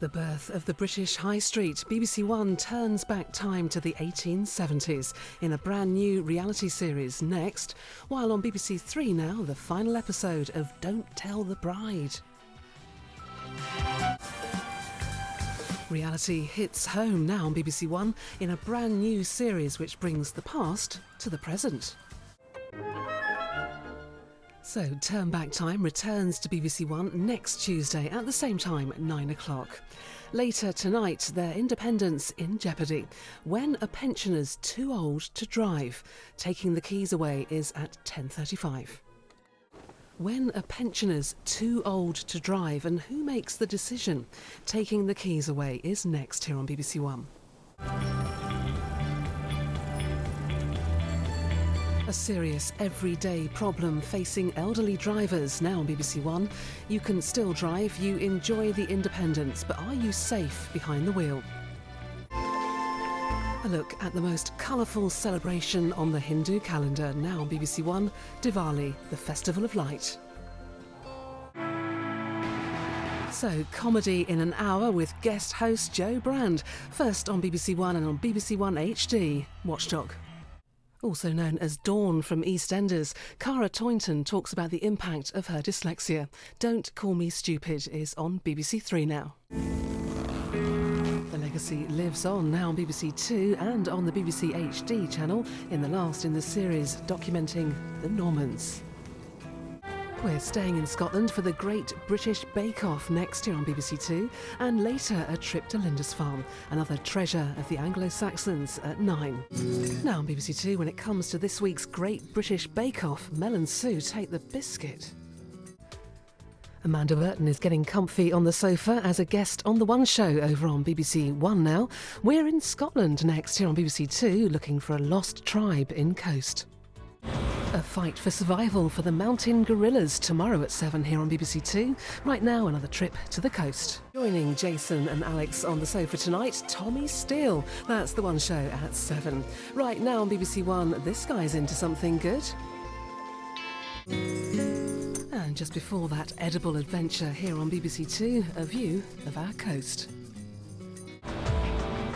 The birth of the British High Street, BBC One turns back time to the 1870s in a brand new reality series Next, while on BBC Three now, the final episode of Don't Tell the Bride. Reality hits home now on BBC One in a brand new series which brings the past to the present. So, Turn Back Time returns to BBC One next Tuesday at the same time, 9 o'clock. Later tonight, their independence in jeopardy. When a pensioner's too old to drive, taking the keys away is at 10:35. When a pensioner's too old to drive, and who makes the decision? Taking the keys away is next here on BBC One. A serious everyday problem facing elderly drivers now on BBC One. You can still drive, you enjoy the independence, but are you safe behind the wheel? A look at the most colourful celebration on the Hindu calendar now on BBC One, Diwali, the Festival of Light. So, comedy in an hour with guest host Joe Brand, first on BBC One and on BBC One HD, Watchdog. Also known as Dawn from EastEnders, Cara Toynton talks about the impact of her dyslexia. Don't Call Me Stupid is on BBC Three now. The legacy lives on now on BBC Two and on the BBC HD channel in the last in the series documenting the Normans. We're staying in Scotland for the Great British Bake Off next year on BBC Two, and later a trip to Lindisfarne, another treasure of the Anglo-Saxons at 9. Now on BBC Two, when it comes to this week's Great British Bake Off, Mel and Sue take the biscuit. Amanda Burton is getting comfy on the sofa as a guest on The One Show over on BBC One now. We're in Scotland next here on BBC Two, looking for a lost tribe in Coast. A fight for survival for the mountain gorillas tomorrow at 7 here on BBC Two. Right now, another trip to the coast. Joining Jason and Alex on the sofa tonight, Tommy Steele. That's The One Show at 7. Right now on BBC One, this guy's into something good. And just before that edible adventure here on BBC Two, a view of our coast.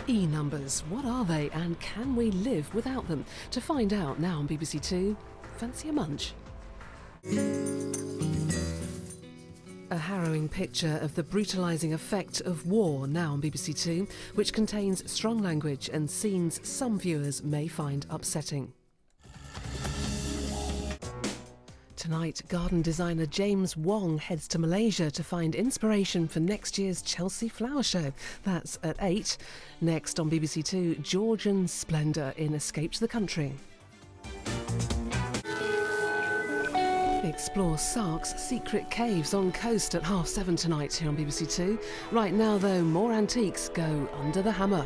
E-numbers, what are they and can we live without them? To find out now on BBC Two, fancy a munch? A harrowing picture of the brutalising effect of war now on BBC Two, which contains strong language and scenes some viewers may find upsetting. Tonight, garden designer James Wong heads to Malaysia to find inspiration for next year's Chelsea Flower Show. That's at 8. Next on BBC Two, Georgian splendour in Escape to the Country. Explore Sark's secret caves on coast at 7:30 tonight here on BBC Two. Right now, though, more antiques go under the hammer.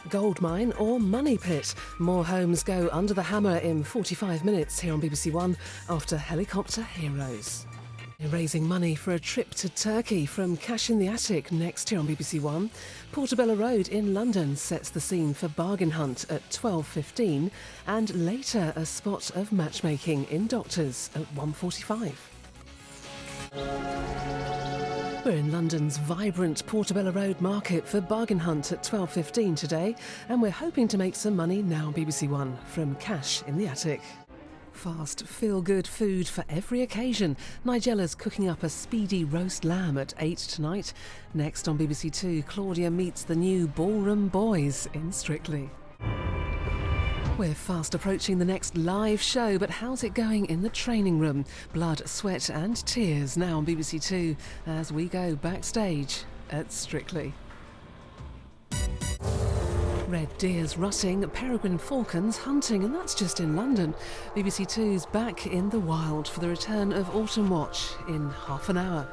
Gold mine or money pit. More homes go under the hammer in 45 minutes here on BBC One after Helicopter Heroes. Raising money for a trip to Turkey from Cash in the Attic next here on BBC One. Portobello Road in London sets the scene for Bargain Hunt at 12:15 and later a spot of matchmaking in Doctors at 1:45. We're in London's vibrant Portobello Road market for Bargain Hunt at 12:15 today, and we're hoping to make some money now on BBC One from Cash in the Attic. Fast, feel-good food for every occasion. Nigella's cooking up a speedy roast lamb at 8 tonight. Next on BBC Two, Claudia meets the new Ballroom Boys in Strictly. We're fast approaching the next live show, but how's it going in the training room? Blood, sweat and tears now on BBC Two as we go backstage at Strictly. Red deers rutting, peregrine falcons hunting, and that's just in London. BBC Two's back in the wild for the return of Autumn Watch in half an hour.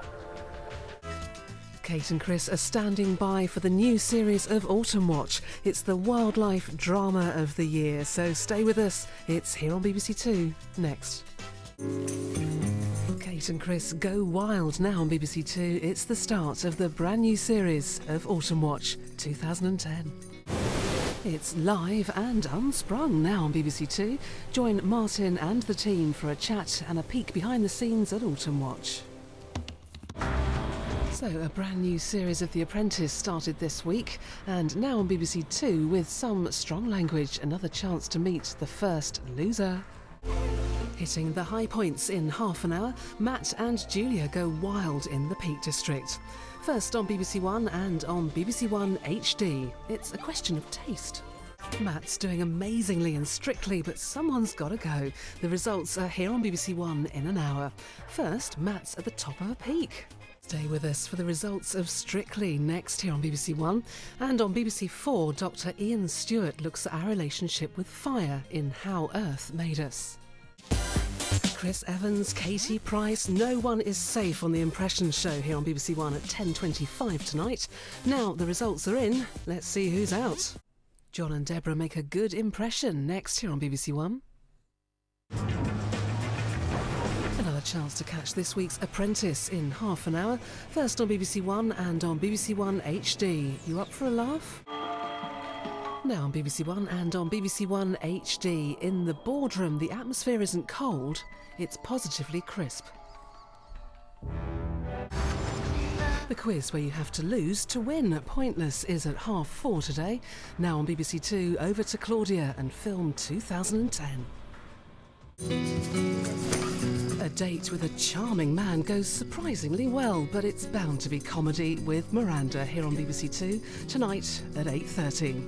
Kate and Chris are standing by for the new series of Autumn Watch. It's the wildlife drama of the year, so stay with us. It's here on BBC Two next. Kate and Chris go wild now on BBC Two. It's the start of the brand new series of Autumn Watch 2010. It's live and unsprung now on BBC Two. Join Martin and the team for a chat and a peek behind the scenes at Autumn Watch. So, a brand new series of The Apprentice started this week, and now on BBC Two with some strong language, another chance to meet the first loser. Hitting the high points in half an hour, Matt and Julia go wild in the Peak District. First on BBC One and on BBC One HD. It's a question of taste. Matt's doing amazingly in Strictly, but someone's got to go. The results are here on BBC One in an hour. First, Matt's at the top of a peak. Stay with us for the results of Strictly next here on BBC One. And on BBC Four, Dr. Ian Stewart looks at our relationship with fire in How Earth Made Us. Chris Evans, Katie Price, no one is safe on The Impressions Show here on BBC One at 10:25 tonight. Now the results are in, let's see who's out. John and Deborah make a good impression next here on BBC One. Another chance to catch this week's Apprentice in half an hour. First on BBC One and on BBC One HD. You up for a laugh? Now on BBC One and on BBC One HD. In the boardroom, the atmosphere isn't cold, it's positively crisp. The quiz where you have to lose to win. Pointless is at 4:30 today. Now on BBC Two, over to Claudia and film 2010. A date with a charming man goes surprisingly well, but it's bound to be comedy with Miranda here on BBC Two tonight at 8:30.